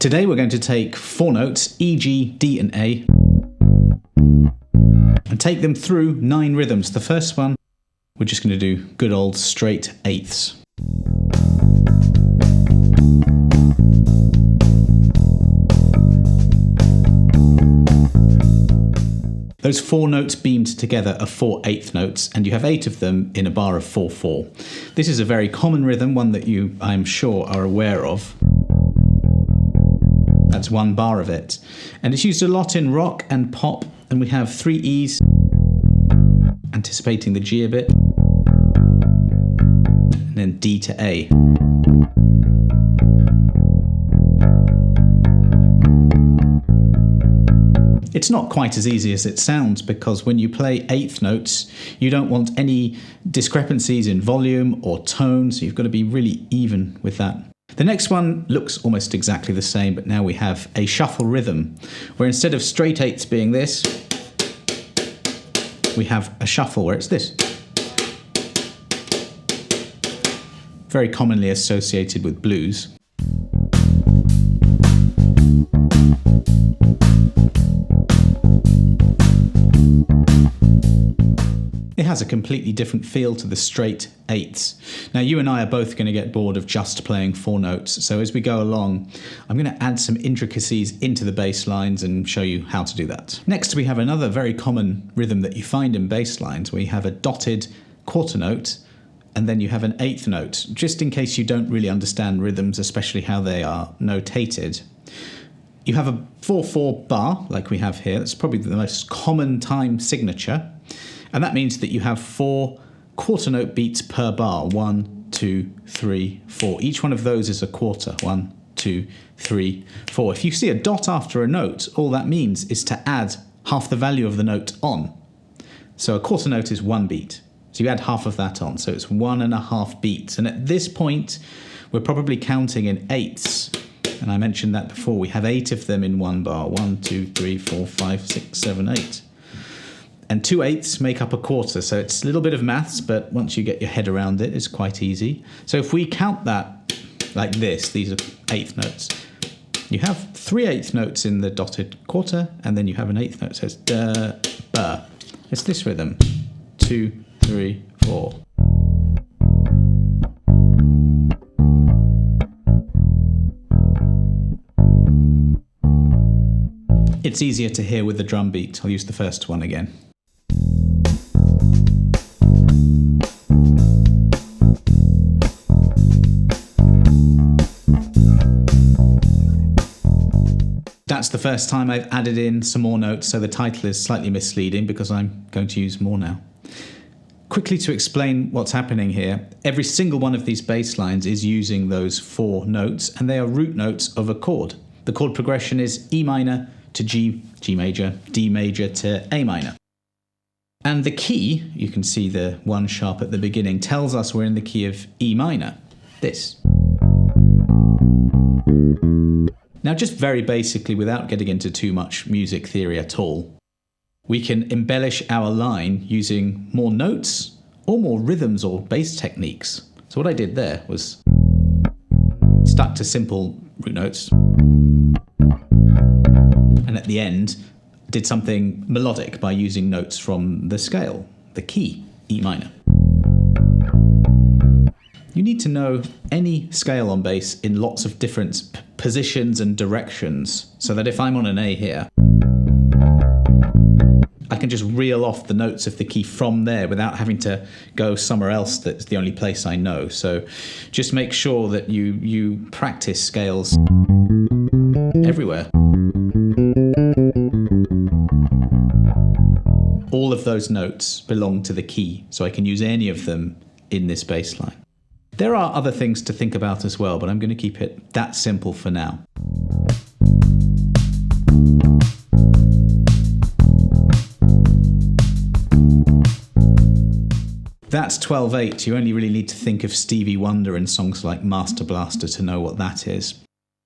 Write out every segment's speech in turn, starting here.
Today we're going to take four notes, E, G, D and A, and take them through 9 rhythms. The first one, we're just going to do good old straight eighths. Those 4 notes beamed together are 4 eighth notes, and you have 8 of them in a bar of 4/4. This is a very common rhythm, one that you, I'm sure, are aware of. That's 1 bar of it. And it's used a lot in rock and pop, and we have 3 E's, anticipating the G a bit, and then D to A. It's not quite as easy as it sounds, because when you play eighth notes, you don't want any discrepancies in volume or tone, so you've got to be really even with that. The next one looks almost exactly the same, but now we have a shuffle rhythm, where instead of straight eighths being this, we have a shuffle where it's this. Very commonly associated with blues. It has a completely different feel to the straight eighths. Now you and I are both going to get bored of just playing 4 notes, so as we go along I'm going to add some intricacies into the bass lines and show you how to do that. Next we have another very common rhythm that you find in bass lines, where you have a dotted quarter note and then you have an eighth note, just in case you don't really understand rhythms, especially how they are notated. You have a 4/4 bar like we have here. That's probably the most common time signature. And that means that you have 4 quarter note beats per bar. 1, 2, 3, 4. Each one of those is a quarter. 1, 2, 3, 4. If you see a dot after a note, all that means is to add half the value of the note on. So a quarter note is 1 beat. So you add half of that on. So it's 1.5 beats. And at this point, we're probably counting in eighths. And I mentioned that before. We have 8 of them in 1 bar. 1, 2, 3, 4, 5, 6, 7, 8. And 2 eighths make up a quarter, so it's a little bit of maths, but once you get your head around it, it's quite easy. So if we count that like this, these are eighth notes. You have 3 eighth notes in the dotted quarter, and then you have an eighth note, so it's da, ba. It's this rhythm, 2, 3, 4. It's easier to hear with the drum beat. I'll use the first one again. That's the first time I've added in some more notes, so the title is slightly misleading because I'm going to use more now. Quickly to explain what's happening here, every single one of these bass lines is using those 4 notes, and they are root notes of a chord. The chord progression is E minor to G, G major, D major to A minor. And the key, you can see the 1 sharp at the beginning, tells us we're in the key of E minor, this. Now just very basically, without getting into too much music theory at all, we can embellish our line using more notes or more rhythms or bass techniques. So what I did there was stuck to simple root notes, and at the end did something melodic by using notes from the scale, the key, E minor. You need to know any scale on bass in lots of different positions and directions, so that if I'm on an A here, I can just reel off the notes of the key from there without having to go somewhere else that's the only place I know. So just make sure that you practice scales everywhere. All of those notes belong to the key, so I can use any of them in this bass line. There are other things to think about as well, but I'm going to keep it that simple for now. That's 12/8. You only really need to think of Stevie Wonder and songs like Master Blaster to know what that is.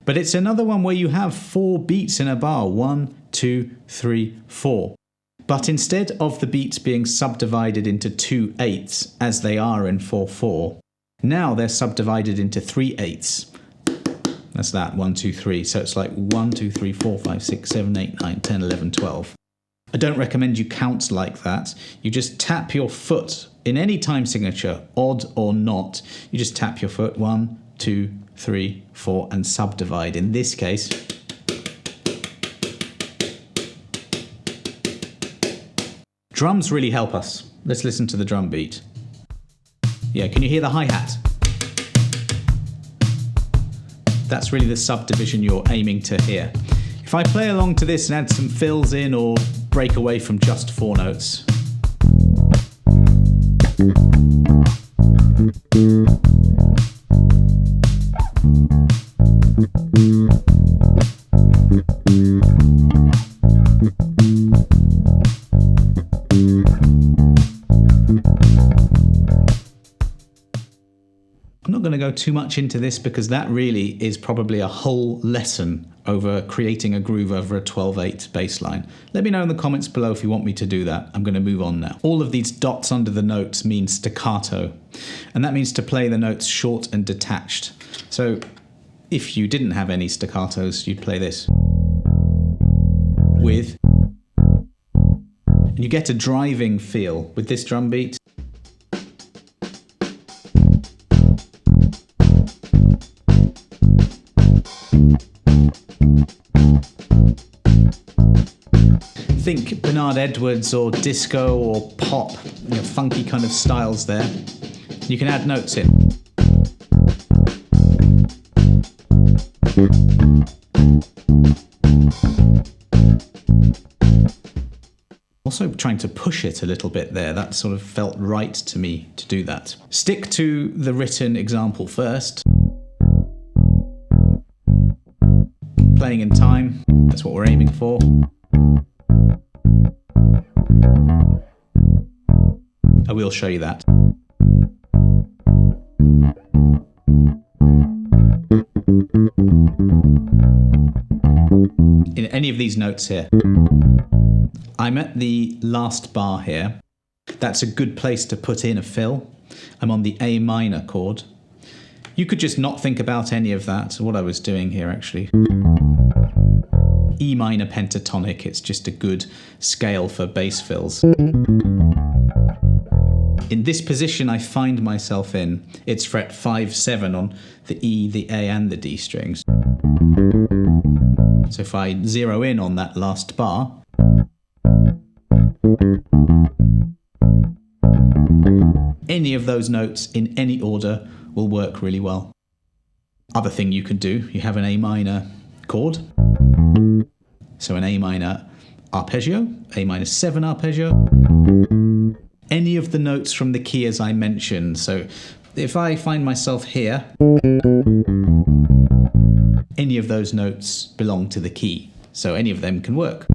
But it's another one where you have 4 beats in a bar. 1, 2, 3, 4. But instead of the beats being subdivided into 2 eighths, as they are in 4/4, now they're subdivided into 3 eighths. That's that, 1, 2, 3. So it's like 1, 2, 3, 4, 5, 6, 7, 8, 9, 10, 11, 12. I don't recommend you count like that. You just tap your foot in any time signature, odd or not. You just tap your foot, 1, 2, 3, 4, and subdivide. In this case, drums really help us. Let's listen to the drum beat. Yeah, can you hear the hi-hat? That's really the subdivision you're aiming to hear. If I play along to this and add some fills in or break away from just 4 notes. I'm not going to go too much into this because that really is probably a whole lesson over creating a groove over a 12/8 bass line. Let me know in the comments below if you want me to do that. I'm going to move on now. All of these dots under the notes mean staccato, and that means to play the notes short and detached. So if you didn't have any staccatos, you'd play this with, and you get a driving feel with this drum beat. Think Bernard Edwards or disco or pop, funky kind of styles there. You can add notes in. Also trying to push it a little bit there. That sort of felt right to me to do that. Stick to the written example first. Playing in time, that's what we're aiming for. I will show you that. In any of these notes here, I'm at the last bar here. That's a good place to put in a fill. I'm on the A minor chord. You could just not think about any of that, what I was doing here actually. E minor pentatonic, it's just a good scale for bass fills. In this position I find myself in, it's fret 5, 7 on the E, the A and the D strings. So if I zero in on that last bar, any of those notes in any order will work really well. Other thing you can do, you have an A minor chord, so an A minor arpeggio, A minor 7 arpeggio, any of the notes from the key as I mentioned. So if I find myself here, any of those notes belong to the key, so any of them can work.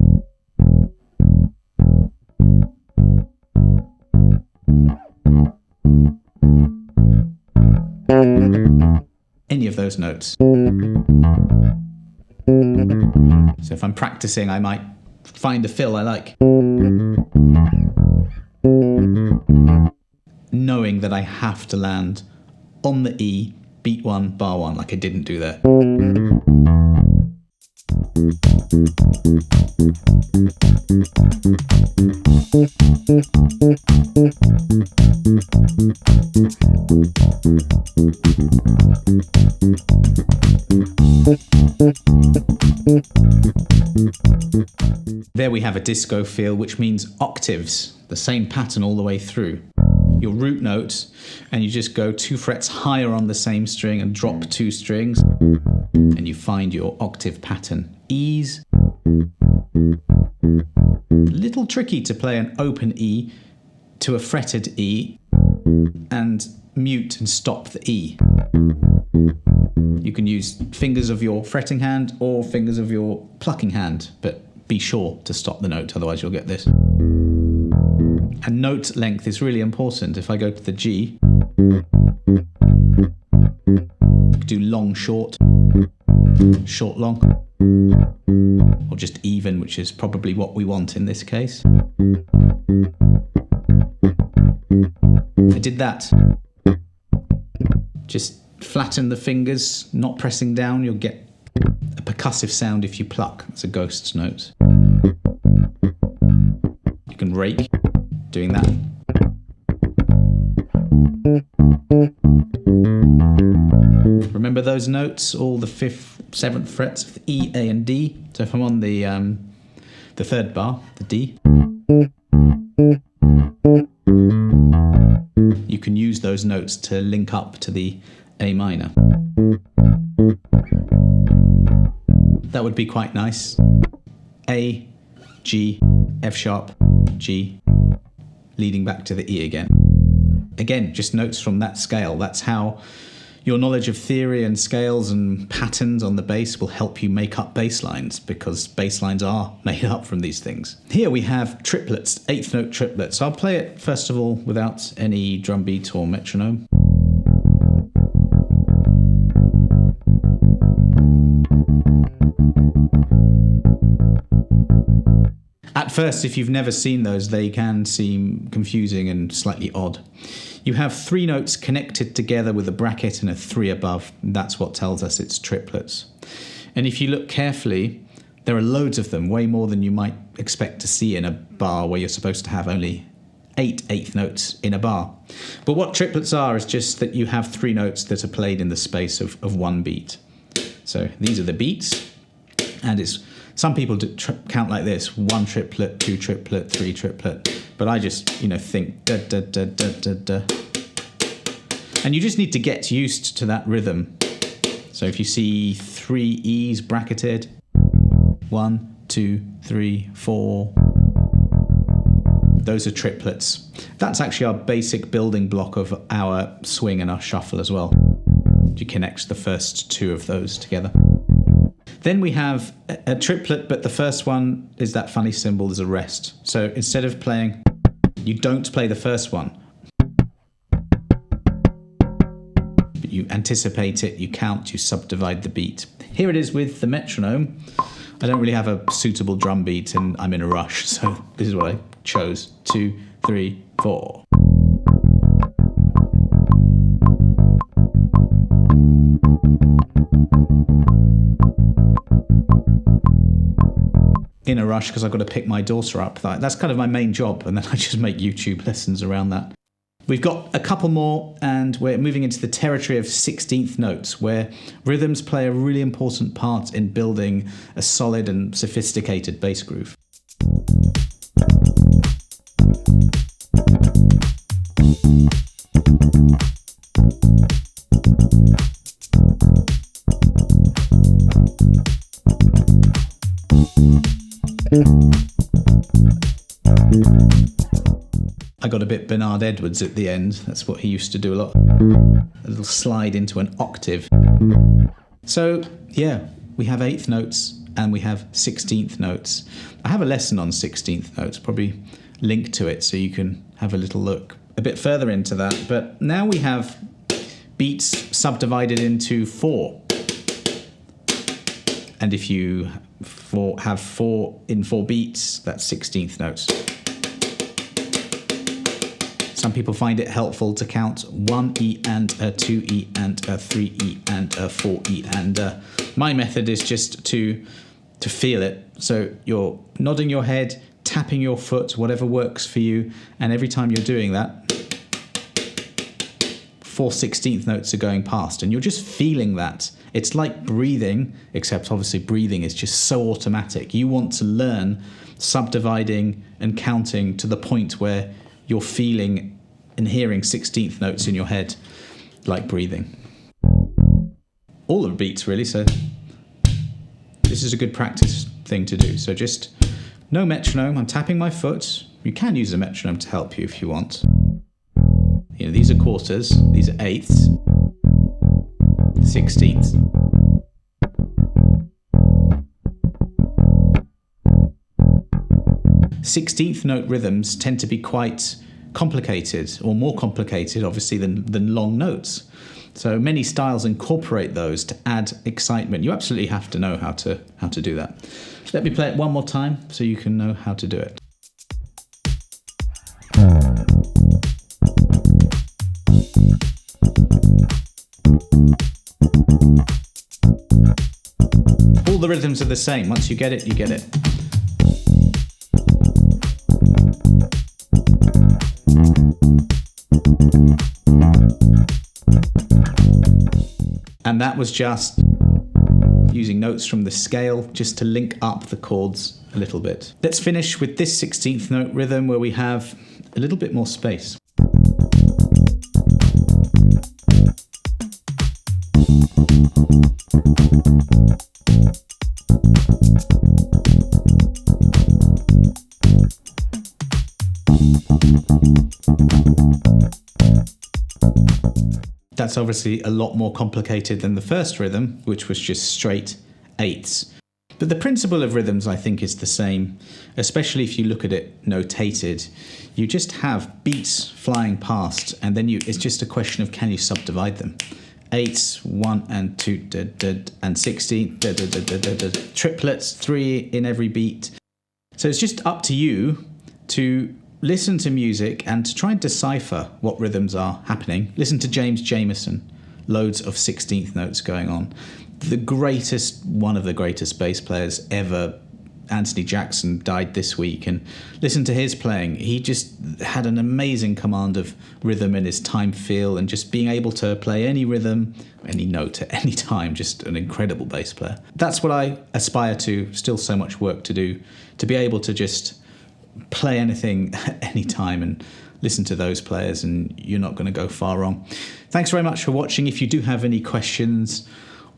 Any of those notes. So if I'm practicing, I might find a fill I like, knowing that I have to land on the E, beat 1, bar 1, like I didn't do there. There we have a disco feel, which means octaves, the same pattern all the way through. Your root note, and you just go 2 frets higher on the same string and drop 2 strings, and you find your octave pattern. E's. Little tricky to play an open E to a fretted E and mute and stop the E. You can use fingers of your fretting hand or fingers of your plucking hand, but be sure to stop the note, otherwise you'll get this. And note length is really important. If I go to the G, do long, short, short, long, or just even, which is probably what we want in this case. I did that. Just flatten the fingers, not pressing down, you'll get a percussive sound if you pluck. It's a ghost's note. You can rake, doing that. Remember those notes, all the 5th, 7th frets of E, A and D. So if I'm on the 3rd bar, the D, you can use those notes to link up to the A minor. That would be quite nice. A, G, F sharp, G, leading back to the E again. Again, just notes from that scale. That's how your knowledge of theory and scales and patterns on the bass will help you make up bass lines, because bass lines are made up from these things. Here we have triplets, 8th note triplets. I'll play it first of all without any drum beat or metronome. At first, if you've never seen those, they can seem confusing and slightly odd. You have 3 notes connected together with a bracket and a 3 above. That's what tells us it's triplets. And if you look carefully, there are loads of them, way more than you might expect to see in a bar where you're supposed to have only 8 8th notes in a bar. But what triplets are is just that you have 3 notes that are played in the space of 1 beat. So these are the beats, and some people count like this: 1 triplet, 2 triplet, 3 triplet. But I just, think da da da da da da. And you just need to get used to that rhythm. So if you see 3 E's bracketed, 1, 2, 3, 4. Those are triplets. That's actually our basic building block of our swing and our shuffle as well. You connect the first 2 of those together. Then we have a triplet, but the first one is that funny symbol, there's a rest. So instead of playing, you don't play the first one. But you anticipate it, you count, you subdivide the beat. Here it is with the metronome. I don't really have a suitable drum beat and I'm in a rush, so this is what I chose. 2, 3, 4. In a rush because I've got to pick my daughter up. That's kind of my main job, and then I just make YouTube lessons around that. We've got a couple more, and we're moving into the territory of 16th notes, where rhythms play a really important part in building a solid and sophisticated bass groove. I got a bit Bernard Edwards at the end. That's what he used to do a lot. A little slide into an octave. So, yeah, we have 8th notes and we have 16th notes. I have a lesson on 16th notes, probably link to it so you can have a little look a bit further into that. But now we have beats subdivided into 4. And if you have 4 in 4 beats, that's 16th notes. Some people find it helpful to count 1 E and a 2 E and a 3 E and a 4 E and my method is just to feel it. So you're nodding your head, tapping your foot, whatever works for you, and every time you're doing that, 4 16th notes are going past, and you're just feeling that. It's like breathing, except obviously breathing is just so automatic. You want to learn subdividing and counting to the point where you're feeling and hearing 16th notes in your head, like breathing. All the beats, really, so this is a good practice thing to do. So just no metronome, I'm tapping my foot. You can use a metronome to help you if you want. These are quarters, these are 8ths, 16ths. Sixteenth note rhythms tend to be quite complicated, or more complicated, obviously, than long notes. So many styles incorporate those to add excitement. You absolutely have to know how to do that. Let me play it one more time so you can know how to do it. rhythms are the same. Once you get it, you get it. And that was just using notes from the scale just to link up the chords a little bit. Let's finish with this 16th note rhythm where we have a little bit more space. That's obviously a lot more complicated than the first rhythm, which was just straight eighths. But the principle of rhythms, I think, is the same, especially if you look at it notated. You just have beats flying past, and then it's just a question of can you subdivide them. Eighths, 1 and 2, da, da, and 16, da, da, da, da, da, da. Triplets, 3 in every beat. So it's just up to you to listen to music and to try and decipher what rhythms are happening. Listen to James Jamerson, loads of 16th notes going on. One of the greatest bass players ever, Anthony Jackson, died this week, and listen to his playing. He just had an amazing command of rhythm in his time feel, and just being able to play any rhythm, any note at any time, just an incredible bass player. That's what I aspire to, still so much work to do, to be able to just play anything at any time and listen to those players, and you're not going to go far wrong. Thanks very much for watching. If you do have any questions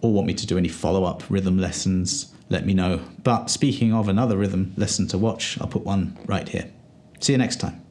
or want me to do any follow-up rhythm lessons, let me know. But speaking of another rhythm lesson to watch, I'll put one right here. See you next time.